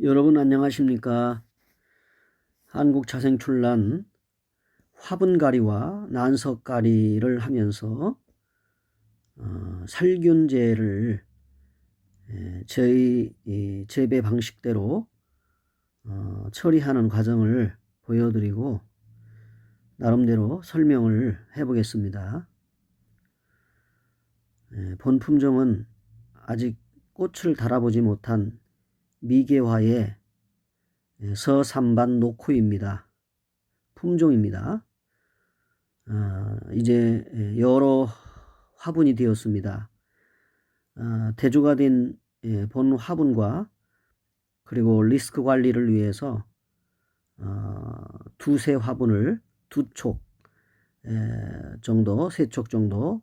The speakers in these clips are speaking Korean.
여러분 안녕하십니까? 한국자생출란 화분가리와 난석가리를 하면서 살균제를 저희 재배 방식대로 처리하는 과정을 보여드리고 나름대로 설명을 해보겠습니다. 본 품종은 아직 꽃을 달아보지 못한 미개화의 서산반 노코입니다. 품종입니다. 이제 여러 화분이 되었습니다. 대조가 된 본 화분과 그리고 리스크 관리를 위해서 두세 화분을 두 촉 정도, 세 촉 정도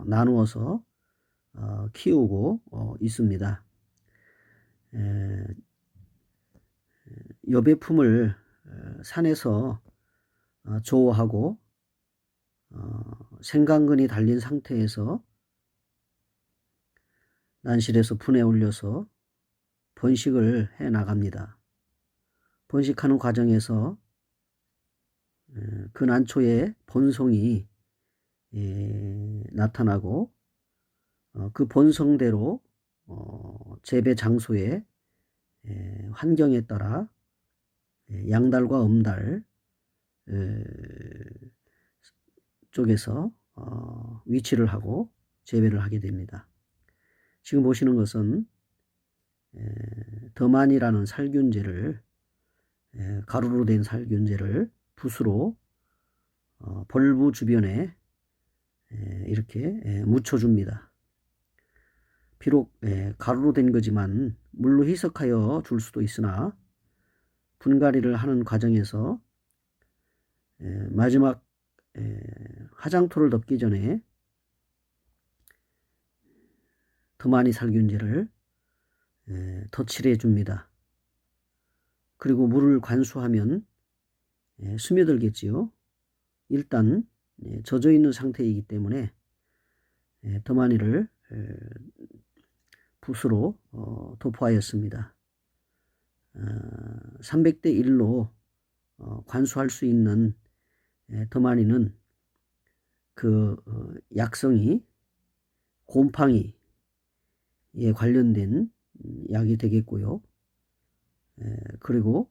나누어서 키우고 있습니다. 여배품을 산에서 조호하고 생강근이 달린 상태에서 난실에서 분에 올려서 번식을 해 나갑니다. 번식하는 과정에서 그 난초의 본성이 나타나고 그 본성대로 재배 장소의 환경에 따라 양달과 음달 쪽에서 위치를 하고 재배를 하게 됩니다. 지금 보시는 것은 더만이라는 살균제를 가루로 된 살균제를 붓으로 벌브 주변에 이렇게 묻혀줍니다. 비록 가루로 된 거지만 물로 희석하여 줄 수도 있으나 분갈이를 하는 과정에서 마지막 화장토를 덮기 전에 더만이 살균제를 덧칠해 줍니다. 그리고 물을 관수하면 스며들겠지요. 일단 젖어 있는 상태이기 때문에 더만이를 붓으로 도포하였습니다. 300대 1로 관수할 수 있는 더만이는 그 약성이 곰팡이에 관련된 약이 되겠고요. 그리고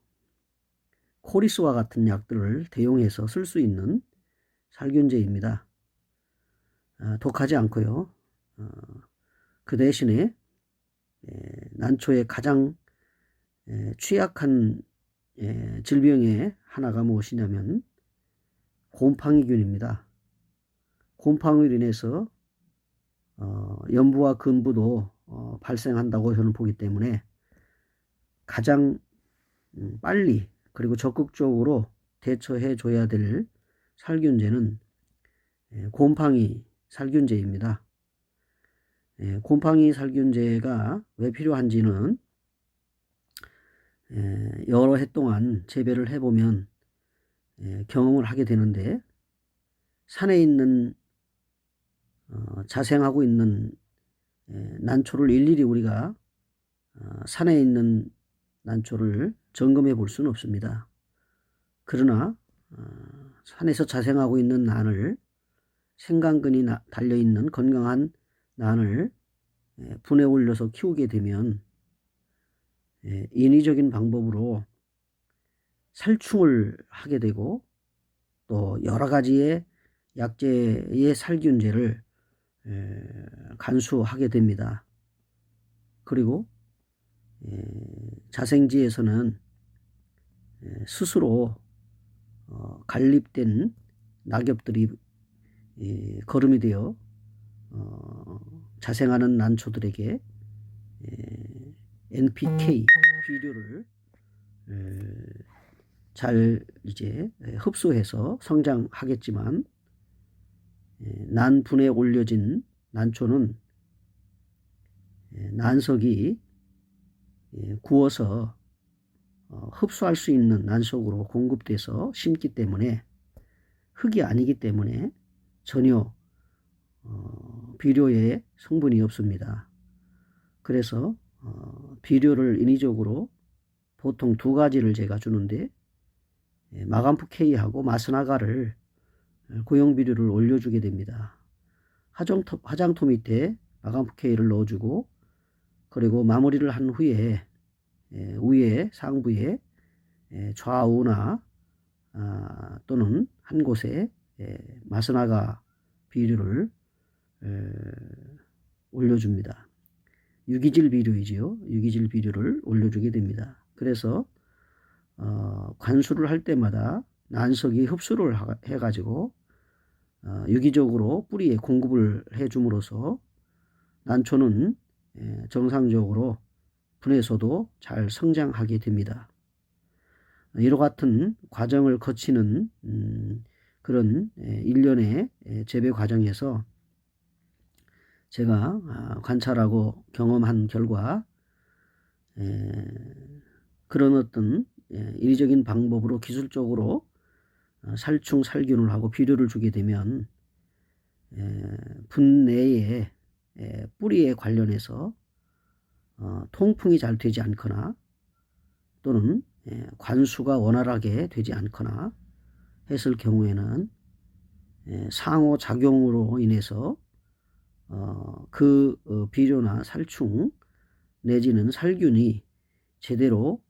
코리스와 같은 약들을 대용해서 쓸 수 있는 살균제입니다. 독하지 않고요. 그 대신에 난초의 가장 취약한 질병의 하나가 무엇이냐면 곰팡이균입니다. 곰팡이로 인해서 연부와 근부도 발생한다고 저는 보기 때문에 가장 빨리 그리고 적극적으로 대처해 줘야 될 살균제는 곰팡이 살균제입니다. 곰팡이 살균제가 왜 필요한지는 여러 해 동안 재배를 해보면 경험을 하게 되는데, 산에 있는 자생하고 있는 난초를 일일이 우리가 산에 있는 난초를 점검해 볼 수는 없습니다. 그러나 산에서 자생하고 있는 난을, 생강근이 달려있는 건강한 난을 분에 올려서 키우게 되면 인위적인 방법으로 살충을 하게 되고 또 여러 가지의 약재의 살균제를 간수하게 됩니다. 그리고 자생지에서는 스스로 간립된 낙엽들이 거름이 되어 자생하는 난초들에게 NPK 비료를 잘 이제 흡수해서 성장하겠지만, 난분에 올려진 난초는 난석이 구워서 흡수할 수 있는 난석으로 공급돼서 심기 때문에, 흙이 아니기 때문에 전혀 비료에 성분이 없습니다. 그래서 비료를 인위적으로 보통 두 가지를 제가 주는데 마간프 K하고 마스나가를 고형 비료를 올려주게 됩니다. 화장토 밑에 마간프 K를 넣어주고 그리고 마무리를 한 후에 위에 상부에 좌우나 또는 한 곳에 마스나가 비료를 올려줍니다. 유기질 비료이지요. 유기질 비료를 올려주게 됩니다. 그래서 관수를 할 때마다 난석이 흡수를 해가지고 유기적으로 뿌리에 공급을 해줌으로써 난초는 정상적으로 분에서도 잘 성장하게 됩니다. 이와 같은 과정을 거치는 그런 일련의 재배 과정에서 제가 관찰하고 경험한 결과 그런 어떤 인위적인 방법으로 기술적으로 살충 살균을 하고 비료를 주게 되면 분내에 뿌리에 관련해서 통풍이 잘 되지 않거나 또는 관수가 원활하게 되지 않거나 했을 경우에는 상호작용으로 인해서 비료나 살충 내지는 살균이 제대로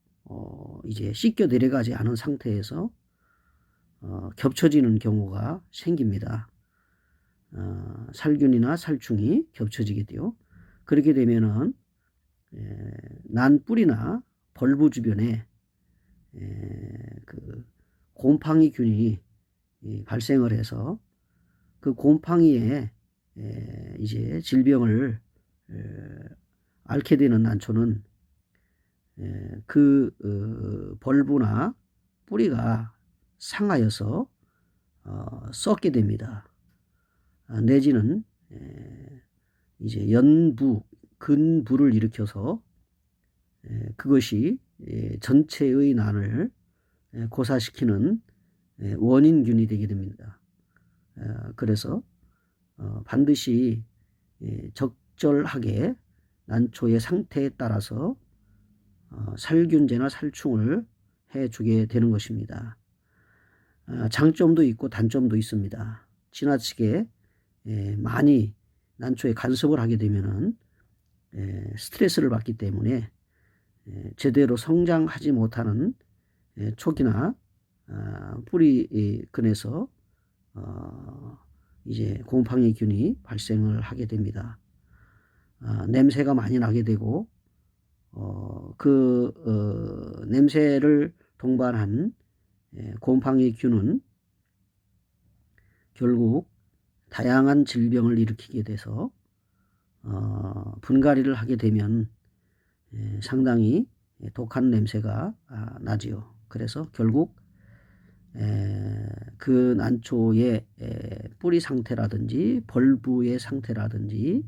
이제 씻겨 내려가지 않은 상태에서 겹쳐지는 경우가 생깁니다. 살균이나 살충이 겹쳐지게 돼요. 그렇게 되면은 난 뿌리나 벌브 주변에 그 곰팡이균이 발생을 해서 그 곰팡이에 이제 질병을 앓게 되는 난초는 벌브나 뿌리가 상하여서 썩게 됩니다. 내지는 이제 연부, 근부를 일으켜서 그것이 전체의 난을 고사시키는 원인균이 되게 됩니다. 그래서 반드시 적절하게 난초의 상태에 따라서 살균제나 살충을 해주게 되는 것입니다. 장점도 있고 단점도 있습니다. 지나치게 많이 난초에 간섭을 하게 되면은 스트레스를 받기 때문에 제대로 성장하지 못하는 촉이나 뿌리근에서 이제 곰팡이균이 발생을 하게 됩니다. 냄새가 많이 나게 되고 냄새를 동반한 곰팡이균은 결국 다양한 질병을 일으키게 돼서 분갈이를 하게 되면 상당히 독한 냄새가 나지요. 그래서 결국 그 난초의 뿌리 상태라든지 벌부의 상태라든지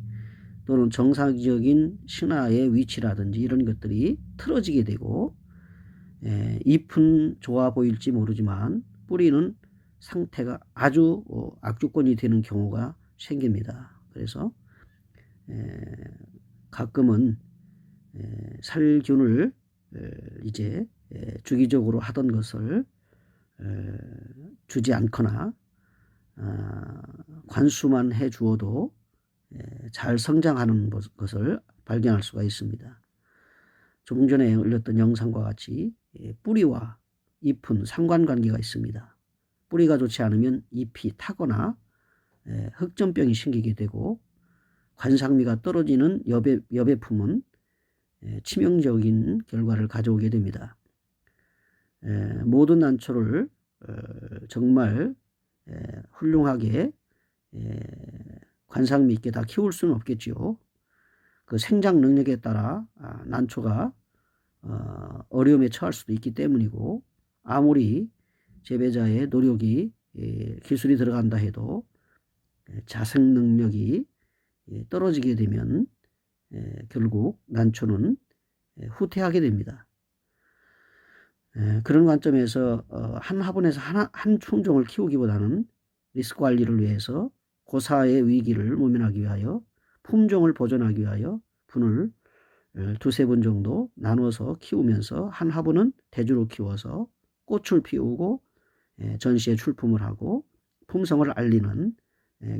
또는 정상적인 신화의 위치라든지 이런 것들이 틀어지게 되고 잎은 좋아 보일지 모르지만 뿌리는 상태가 아주 악조건이 되는 경우가 생깁니다. 그래서 가끔은 살균을 이제 주기적으로 하던 것을 주지 않거나 관수만 해 주어도 잘 성장하는 것을 발견할 수가 있습니다. 조금 전에 올렸던 영상과 같이 뿌리와 잎은 상관관계가 있습니다. 뿌리가 좋지 않으면 잎이 타거나 흑점병이 생기게 되고 관상미가 떨어지는 여배품은 치명적인 결과를 가져오게 됩니다. 모든 난초를 정말 훌륭하게 관상미 있게 다 키울 수는 없겠지요. 그 생장 능력에 따라 난초가 어려움에 처할 수도 있기 때문이고 아무리 재배자의 노력이 기술이 들어간다 해도 자생 능력이 떨어지게 되면 결국 난초는 후퇴하게 됩니다. 그런 관점에서 한 화분에서 한 품종을 키우기보다는 리스크 관리를 위해서 고사의 위기를 모면하기 위하여 품종을 보존하기 위하여 분을 두세 번 정도 나누어서 키우면서 한 화분은 대주로 키워서 꽃을 피우고 전시에 출품을 하고 품성을 알리는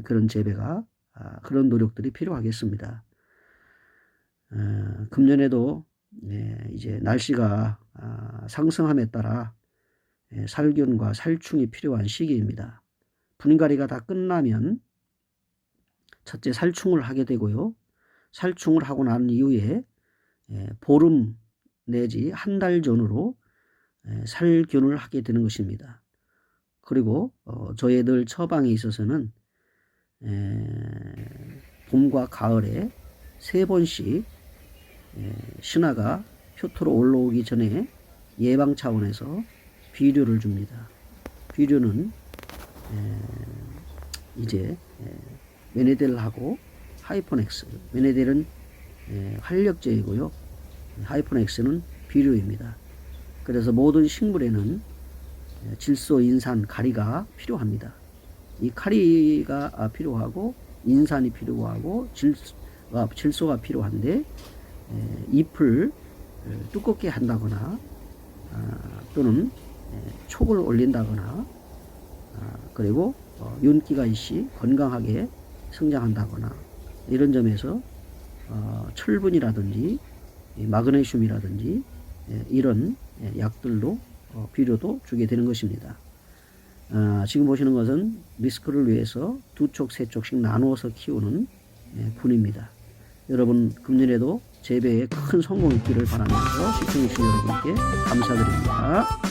그런 재배가 그런 노력들이 필요하겠습니다. 금년에도 이제 날씨가 상승함에 따라 살균과 살충이 필요한 시기입니다. 분갈이가 다 끝나면 첫째 살충을 하게 되고요. 살충을 하고 난 이후에 보름 내지 한 달 전으로 살균을 하게 되는 것입니다. 그리고 저희들 처방에 있어서는 봄과 가을에 3번씩 신화가 표토로 올라오기 전에 예방 차원에서 비료를 줍니다. 비료는 이제 메네델하고 하이퍼넥스, 메네델은 활력제이고요. 하이퍼넥스는 비료입니다. 그래서 모든 식물에는 질소, 인산, 가리가 필요합니다. 이 가리가 필요하고 인산이 필요하고 질소가 필요한데 잎을 두껍게 한다거나 또는 촉을 올린다거나 그리고 윤기가 있이 건강하게 성장한다거나 이런 점에서 철분이라든지 마그네슘이라든지 이런 약들로 비료도 주게 되는 것입니다. 지금 보시는 것은 리스크를 위해서 2촉, 3촉씩 나누어서 키우는 분입니다. 여러분 금년에도 재배에 큰 성공 있기를 바라면서 시청해주신 여러분께 감사드립니다.